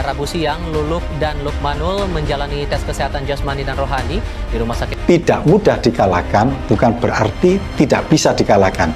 Pada Rabu siang, Luluk dan Lukmanul menjalani tes kesehatan jasmani dan rohani di rumah sakit. Tidak mudah dikalahkan bukan berarti tidak bisa dikalahkan.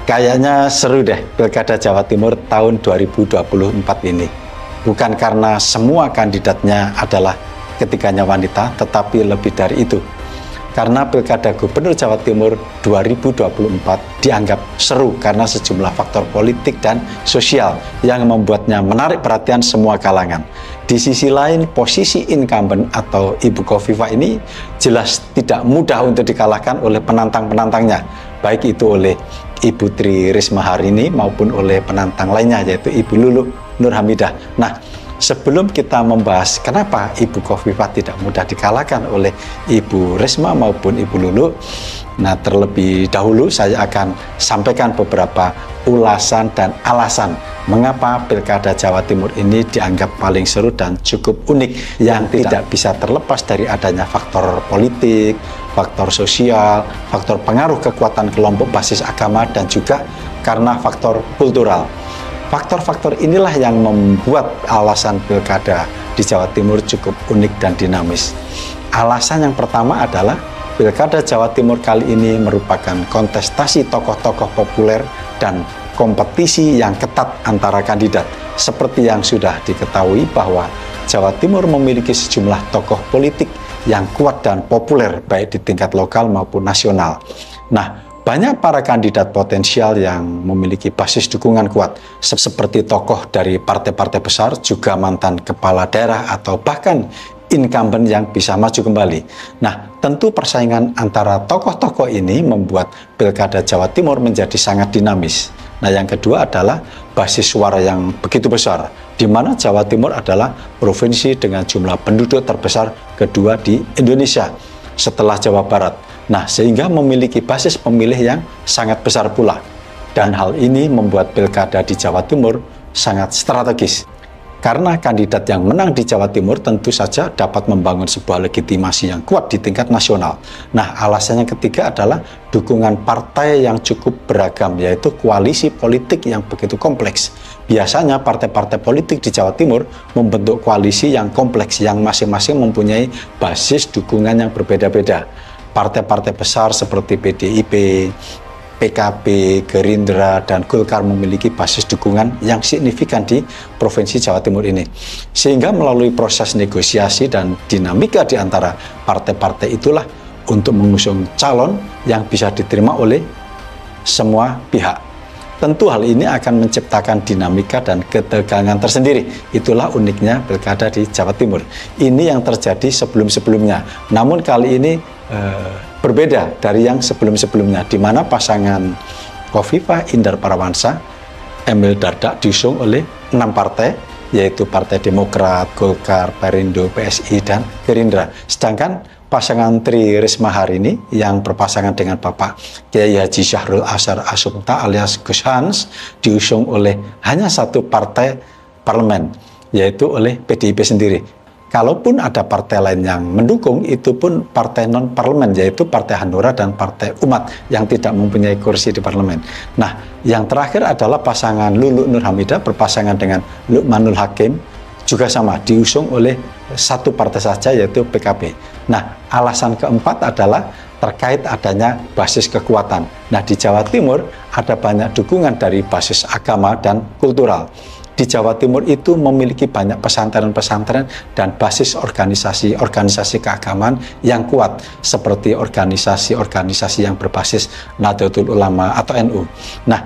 Kayaknya seru deh Pilkada Jawa Timur tahun 2024 ini. Bukan karena semua kandidatnya adalah ketiganya wanita, tetapi lebih dari itu. Karena Pilkada Gubernur Jawa Timur 2024 dianggap seru karena sejumlah faktor politik dan sosial yang membuatnya menarik perhatian semua kalangan. Di sisi lain, posisi incumbent atau Ibu Khofifah ini jelas tidak mudah untuk dikalahkan oleh penantang-penantangnya, baik itu oleh Ibu Tri Risma hari ini maupun oleh penantang lainnya yaitu Ibu Luluk Nur Hamidah. Nah, sebelum kita membahas kenapa Ibu Khofifah tidak mudah dikalahkan oleh Ibu Risma maupun Ibu Luluk, nah terlebih dahulu saya akan sampaikan beberapa ulasan dan alasan mengapa Pilkada Jawa Timur ini dianggap paling seru dan cukup unik yang tidak bisa terlepas dari adanya faktor politik, faktor sosial, faktor pengaruh kekuatan kelompok basis agama, dan juga karena faktor kultural. Faktor-faktor inilah yang membuat alasan Pilkada di Jawa Timur cukup unik dan dinamis. Alasan yang pertama adalah Pilkada Jawa Timur kali ini merupakan kontestasi tokoh-tokoh populer dan kompetisi yang ketat antara kandidat. Seperti yang sudah diketahui bahwa Jawa Timur memiliki sejumlah tokoh politik yang kuat dan populer baik di tingkat lokal maupun nasional. Nah, banyak para kandidat potensial yang memiliki basis dukungan kuat, seperti tokoh dari partai-partai besar, juga mantan kepala daerah, atau bahkan incumbent yang bisa maju kembali. Nah, tentu persaingan antara tokoh-tokoh ini membuat Pilkada Jawa Timur menjadi sangat dinamis. Nah, yang kedua adalah basis suara yang begitu besar, di mana Jawa Timur adalah provinsi dengan jumlah penduduk terbesar kedua di Indonesia setelah Jawa Barat. Nah, sehingga memiliki basis pemilih yang sangat besar pula. Dan hal ini membuat Pilkada di Jawa Timur sangat strategis. Karena kandidat yang menang di Jawa Timur tentu saja dapat membangun sebuah legitimasi yang kuat di tingkat nasional. Nah, alasannya ketiga adalah dukungan partai yang cukup beragam, yaitu koalisi politik yang begitu kompleks. Biasanya partai-partai politik di Jawa Timur membentuk koalisi yang kompleks, yang masing-masing mempunyai basis dukungan yang berbeda-beda. Partai-partai besar seperti PDIP, PKB, Gerindra, dan Golkar memiliki basis dukungan yang signifikan di Provinsi Jawa Timur ini. Sehingga melalui proses negosiasi dan dinamika di antara partai-partai itulah untuk mengusung calon yang bisa diterima oleh semua pihak. Tentu hal ini akan menciptakan dinamika dan ketegangan tersendiri. Itulah uniknya Pilkada di Jawa Timur. Ini yang terjadi sebelum-sebelumnya. Namun kali ini berbeda dari yang sebelum-sebelumnya, di mana pasangan Khofifah Indar Parawansa, Emil Dardak diusung oleh 6 partai, yaitu Partai Demokrat, Golkar, Perindo, PSI, dan Gerindra. Sedangkan pasangan Tri Risma hari ini yang berpasangan dengan Bapak Kiai Haji Syahrul Ashar Asumta alias Gus Hans diusung oleh hanya satu partai parlemen, yaitu oleh PDIP sendiri. Kalaupun ada partai lain yang mendukung, itu pun partai non-parlemen, yaitu Partai Hanura dan Partai Umat yang tidak mempunyai kursi di parlemen. Nah, yang terakhir adalah pasangan Luluk Nur Hamidah berpasangan dengan Lukmanul Hakim, juga sama, diusung oleh satu partai saja, yaitu PKB. Nah, alasan keempat adalah terkait adanya basis kekuatan. Nah, di Jawa Timur ada banyak dukungan dari basis agama dan kultural. Di Jawa Timur itu memiliki banyak pesantren-pesantren dan basis organisasi-organisasi keagamaan yang kuat, seperti organisasi-organisasi yang berbasis Nahdlatul Ulama atau NU. Nah,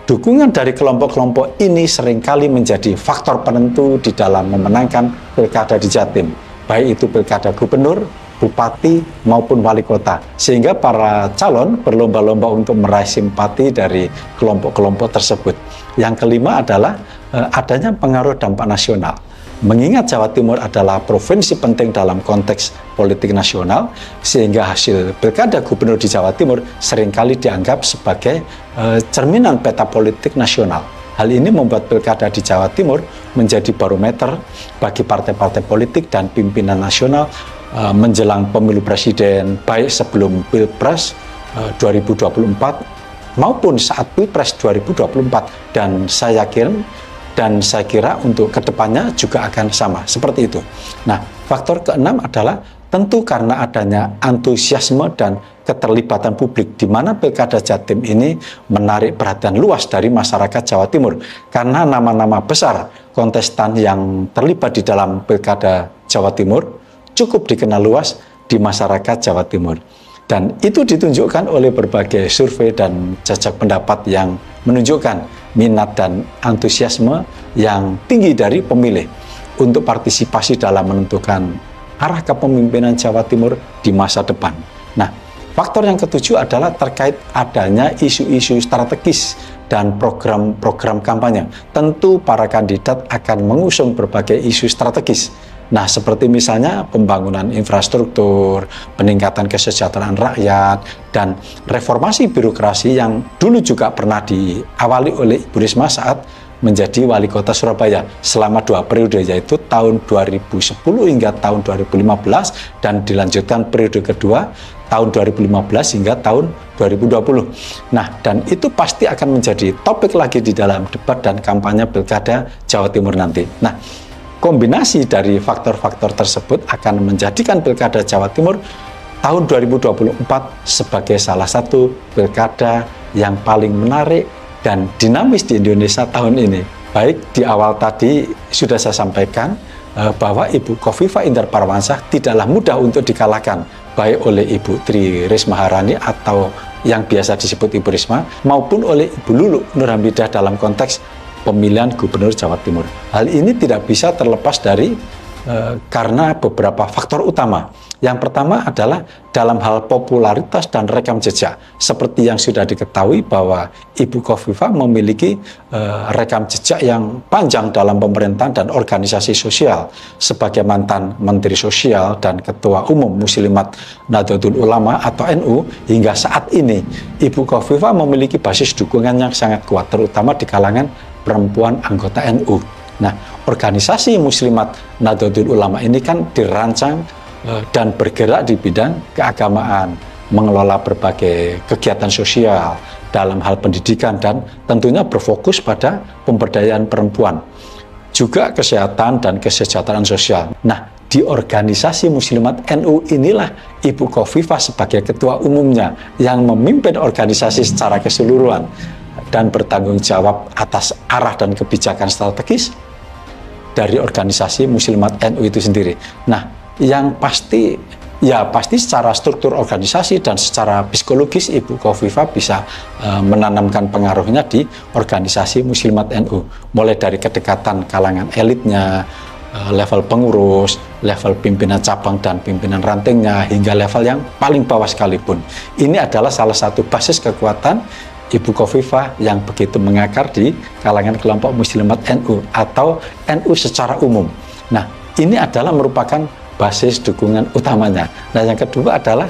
dukungan dari kelompok-kelompok ini seringkali menjadi faktor penentu di dalam memenangkan Pilkada di Jatim, baik itu Pilkada Gubernur, Bupati, maupun Wali Kota. Sehingga para calon berlomba-lomba untuk meraih simpati dari kelompok-kelompok tersebut. Yang kelima adalah adanya pengaruh dampak nasional. Mengingat Jawa Timur adalah provinsi penting dalam konteks politik nasional, sehingga hasil Pilkada Gubernur di Jawa Timur seringkali dianggap sebagai cerminan peta politik nasional. Hal ini membuat pilkada di Jawa Timur menjadi barometer bagi partai-partai politik dan pimpinan nasional menjelang pemilu presiden, baik sebelum Pilpres 2024 maupun saat Pilpres 2024. Dan saya kira untuk kedepannya juga akan sama seperti itu. Nah, faktor keenam adalah tentu karena adanya antusiasme dan keterlibatan publik, di mana Pilkada Jatim ini menarik perhatian luas dari masyarakat Jawa Timur, karena nama-nama besar kontestan yang terlibat di dalam Pilkada Jawa Timur cukup dikenal luas di masyarakat Jawa Timur. Dan itu ditunjukkan oleh berbagai survei dan jajak pendapat yang menunjukkan minat dan antusiasme yang tinggi dari pemilih untuk partisipasi dalam menentukan arah kepemimpinan Jawa Timur di masa depan. Nah, faktor yang ketujuh adalah terkait adanya isu-isu strategis dan program-program kampanye. Tentu para kandidat akan mengusung berbagai isu strategis. Nah, seperti misalnya pembangunan infrastruktur, peningkatan kesejahteraan rakyat, dan reformasi birokrasi yang dulu juga pernah diawali oleh Ibu Risma saat menjadi wali kota Surabaya selama 2 periode, yaitu tahun 2010 hingga tahun 2015, dan dilanjutkan periode kedua tahun 2015 hingga tahun 2020. Nah, dan itu pasti akan menjadi topik lagi di dalam debat dan kampanye Pilkada Jawa Timur nanti. Nah, kombinasi dari faktor-faktor tersebut akan menjadikan Pilkada Jawa Timur tahun 2024 sebagai salah satu pilkada yang paling menarik dan dinamis di Indonesia tahun ini. Baik, di awal tadi sudah saya sampaikan bahwa Ibu Khofifah Indar Parawansa tidaklah mudah untuk dikalahkan, baik oleh Ibu Tri Risma Haryani atau yang biasa disebut Ibu Risma, maupun oleh Ibu Luluk Nurhamidah dalam konteks pemilihan Gubernur Jawa Timur. Hal ini tidak bisa terlepas dari karena beberapa faktor utama. Yang pertama adalah dalam hal popularitas dan rekam jejak. Seperti yang sudah diketahui bahwa Ibu Khofifah memiliki rekam jejak yang panjang dalam pemerintahan dan organisasi sosial. Sebagai mantan Menteri Sosial dan Ketua Umum Muslimat Nahdlatul Ulama atau NU, hingga saat ini Ibu Khofifah memiliki basis dukungan yang sangat kuat, terutama di kalangan perempuan anggota NU. Nah, organisasi Muslimat Nahdlatul Ulama ini kan dirancang dan bergerak di bidang keagamaan, mengelola berbagai kegiatan sosial dalam hal pendidikan, dan tentunya berfokus pada pemberdayaan perempuan, juga kesehatan dan kesejahteraan sosial. Nah, di organisasi Muslimat NU inilah Ibu Khofifah sebagai ketua umumnya yang memimpin organisasi secara keseluruhan dan bertanggung jawab atas arah dan kebijakan strategis dari organisasi Muslimat NU itu sendiri. Nah, yang pasti secara struktur organisasi dan secara psikologis Ibu Khofifah bisa menanamkan pengaruhnya di organisasi Muslimat NU, mulai dari kedekatan kalangan elitnya, level pengurus, level pimpinan cabang dan pimpinan rantingnya, hingga level yang paling bawah sekalipun. Ini adalah salah satu basis kekuatan Ibu Khofifah yang begitu mengakar di kalangan kelompok Muslimat NU atau NU secara umum. Nah, ini adalah merupakan basis dukungan utamanya. Nah, yang kedua adalah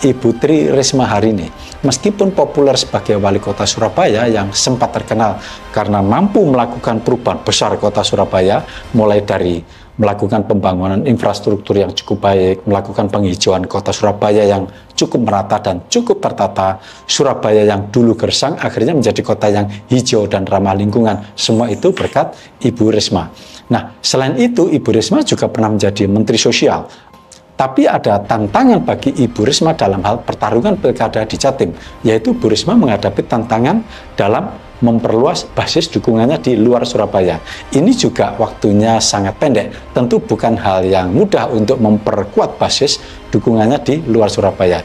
Ibu Tri Risma Haryani. Meskipun populer sebagai wali kota Surabaya yang sempat terkenal karena mampu melakukan perubahan besar kota Surabaya, mulai dari melakukan pembangunan infrastruktur yang cukup baik, melakukan penghijauan kota Surabaya yang cukup merata dan cukup tertata, Surabaya yang dulu gersang akhirnya menjadi kota yang hijau dan ramah lingkungan. Semua itu berkat Ibu Risma. Nah, selain itu Ibu Risma juga pernah menjadi Menteri Sosial. Tapi ada tantangan bagi Ibu Risma dalam hal pertarungan pilkada di Jatim, yaitu Bu Risma menghadapi tantangan dalam memperluas basis dukungannya di luar Surabaya. Ini juga waktunya sangat pendek. Tentu bukan hal yang mudah untuk memperkuat basis dukungannya di luar Surabaya.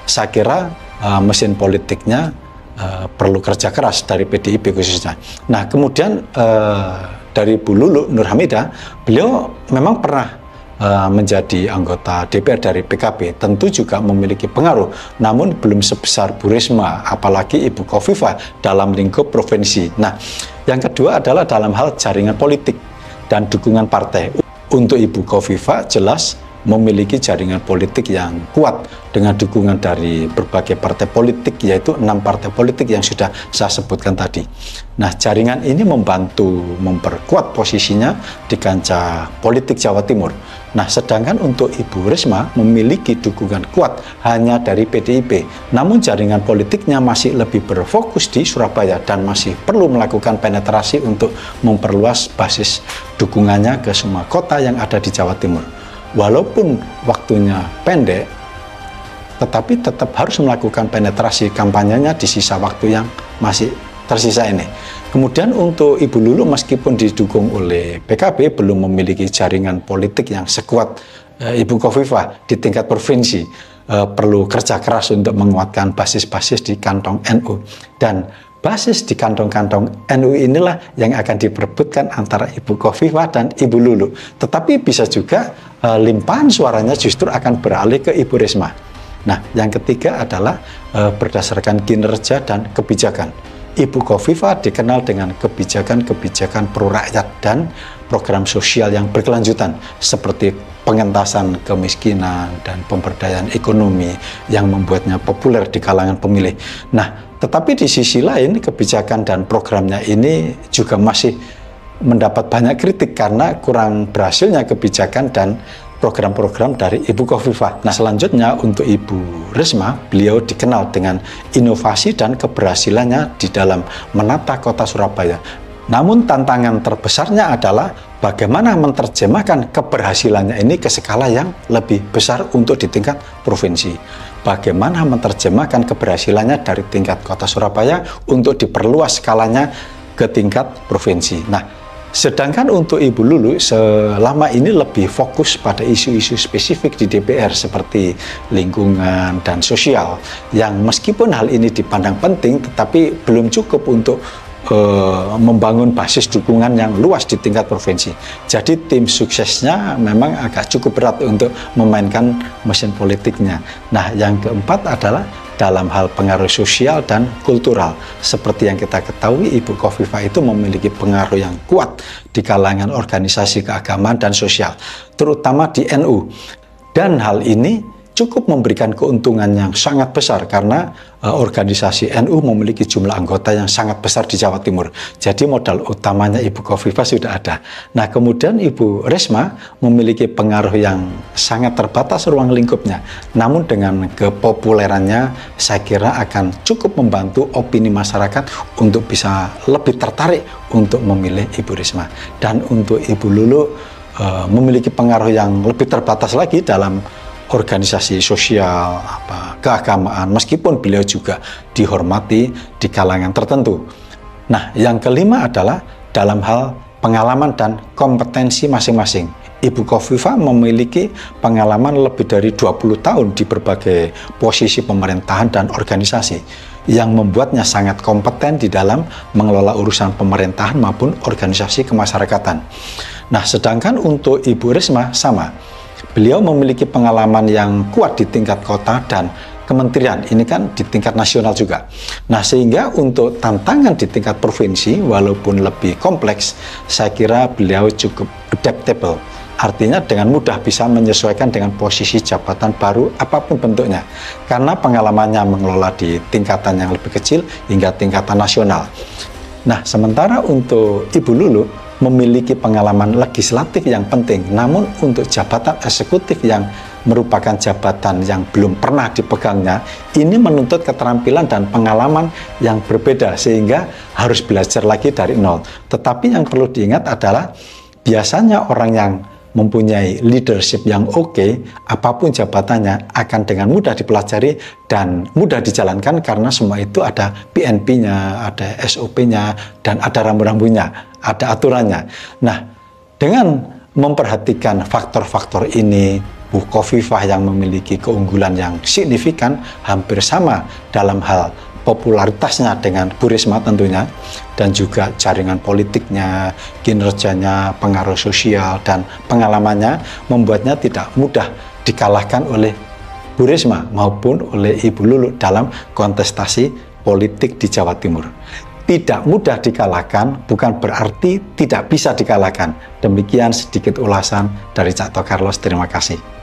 Saya kira mesin politiknya perlu kerja keras dari PDIP khususnya. Nah, kemudian dari Bu Luluk Nurhamidah, beliau memang pernah menjadi anggota DPR dari PKB, tentu juga memiliki pengaruh, namun belum sebesar Bu Risma, apalagi Ibu Khofifah dalam lingkup provinsi. Nah, yang kedua adalah dalam hal jaringan politik dan dukungan partai. Untuk Ibu Khofifah jelas memiliki jaringan politik yang kuat dengan dukungan dari berbagai partai politik, yaitu 6 partai politik yang sudah saya sebutkan tadi. Nah, jaringan ini membantu memperkuat posisinya di kancah politik Jawa Timur. Nah, sedangkan untuk Ibu Risma memiliki dukungan kuat hanya dari PDIP, namun jaringan politiknya masih lebih berfokus di Surabaya dan masih perlu melakukan penetrasi untuk memperluas basis dukungannya ke semua kota yang ada di Jawa Timur. Walaupun waktunya pendek, tetapi tetap harus melakukan penetrasi kampanyenya di sisa waktu yang masih tersisa ini. Kemudian untuk Ibu Lulu, meskipun didukung oleh PKB, belum memiliki jaringan politik yang sekuat Ibu Khofifah di tingkat provinsi. Perlu kerja keras untuk menguatkan basis-basis di kantong NU. Dan basis di kantong-kantong NU inilah yang akan diperebutkan antara Ibu Khofifah dan Ibu Lulu. Tetapi bisa juga limpahan suaranya justru akan beralih ke Ibu Risma. Nah, yang ketiga adalah berdasarkan kinerja dan kebijakan. Ibu Khofifah dikenal dengan kebijakan-kebijakan pro rakyat dan program sosial yang berkelanjutan seperti pengentasan kemiskinan dan pemberdayaan ekonomi yang membuatnya populer di kalangan pemilih. Nah, tetapi di sisi lain kebijakan dan programnya ini juga masih mendapat banyak kritik karena kurang berhasilnya kebijakan dan program-program dari Ibu Khofifah. Nah, selanjutnya untuk Ibu Risma, beliau dikenal dengan inovasi dan keberhasilannya di dalam menata kota Surabaya. Namun tantangan terbesarnya adalah bagaimana menerjemahkan keberhasilannya ini ke skala yang lebih besar untuk di tingkat provinsi. Bagaimana menerjemahkan keberhasilannya dari tingkat kota Surabaya untuk diperluas skalanya ke tingkat provinsi. Nah, sedangkan untuk Ibu Lulu selama ini lebih fokus pada isu-isu spesifik di DPR seperti lingkungan dan sosial yang meskipun hal ini dipandang penting tetapi belum cukup untuk membangun basis dukungan yang luas di tingkat provinsi. Jadi tim suksesnya memang agak cukup berat untuk memainkan mesin politiknya. Nah, yang keempat adalah dalam hal pengaruh sosial dan kultural. Seperti yang kita ketahui, Ibu Khofifah itu memiliki pengaruh yang kuat di kalangan organisasi keagamaan dan sosial, terutama di NU. Dan hal ini cukup memberikan keuntungan yang sangat besar karena organisasi NU memiliki jumlah anggota yang sangat besar di Jawa Timur. Jadi modal utamanya Ibu Khofifah sudah ada. Nah, kemudian Ibu Risma memiliki pengaruh yang sangat terbatas ruang lingkupnya. Namun dengan kepopulerannya saya kira akan cukup membantu opini masyarakat untuk bisa lebih tertarik untuk memilih Ibu Risma. Dan untuk Ibu Lulu memiliki pengaruh yang lebih terbatas lagi dalam organisasi sosial, keagamaan, meskipun beliau juga dihormati di kalangan tertentu. Nah, yang kelima adalah dalam hal pengalaman dan kompetensi masing-masing. Ibu Khofifah memiliki pengalaman lebih dari 20 tahun di berbagai posisi pemerintahan dan organisasi yang membuatnya sangat kompeten di dalam mengelola urusan pemerintahan maupun organisasi kemasyarakatan. Nah, sedangkan untuk Ibu Risma sama. Beliau memiliki pengalaman yang kuat di tingkat kota dan kementerian, ini kan di tingkat nasional juga. Nah, sehingga untuk tantangan di tingkat provinsi, walaupun lebih kompleks, saya kira beliau cukup adaptable. Artinya dengan mudah bisa menyesuaikan dengan posisi jabatan baru apapun bentuknya. Karena pengalamannya mengelola di tingkatan yang lebih kecil hingga tingkatan nasional. Nah, sementara untuk Ibu Lulu, memiliki pengalaman legislatif yang penting, namun untuk jabatan eksekutif yang merupakan jabatan yang belum pernah dipegangnya, ini menuntut keterampilan dan pengalaman yang berbeda sehingga harus belajar lagi dari nol. Tetapi yang perlu diingat adalah biasanya orang yang mempunyai leadership yang oke, apapun jabatannya akan dengan mudah dipelajari dan mudah dijalankan karena semua itu ada PNP-nya, ada SOP-nya, dan ada rambu-rambunya, ada aturannya. Nah, dengan memperhatikan faktor-faktor ini, Bu Khofifah yang memiliki keunggulan yang signifikan hampir sama dalam hal popularitasnya dengan Bu Risma tentunya, dan juga jaringan politiknya, kinerjanya, pengaruh sosial, dan pengalamannya membuatnya tidak mudah dikalahkan oleh Bu Risma maupun oleh Ibu Lulu dalam kontestasi politik di Jawa Timur. Tidak mudah dikalahkan bukan berarti tidak bisa dikalahkan. Demikian sedikit ulasan dari Cak To Carlos. Terima kasih.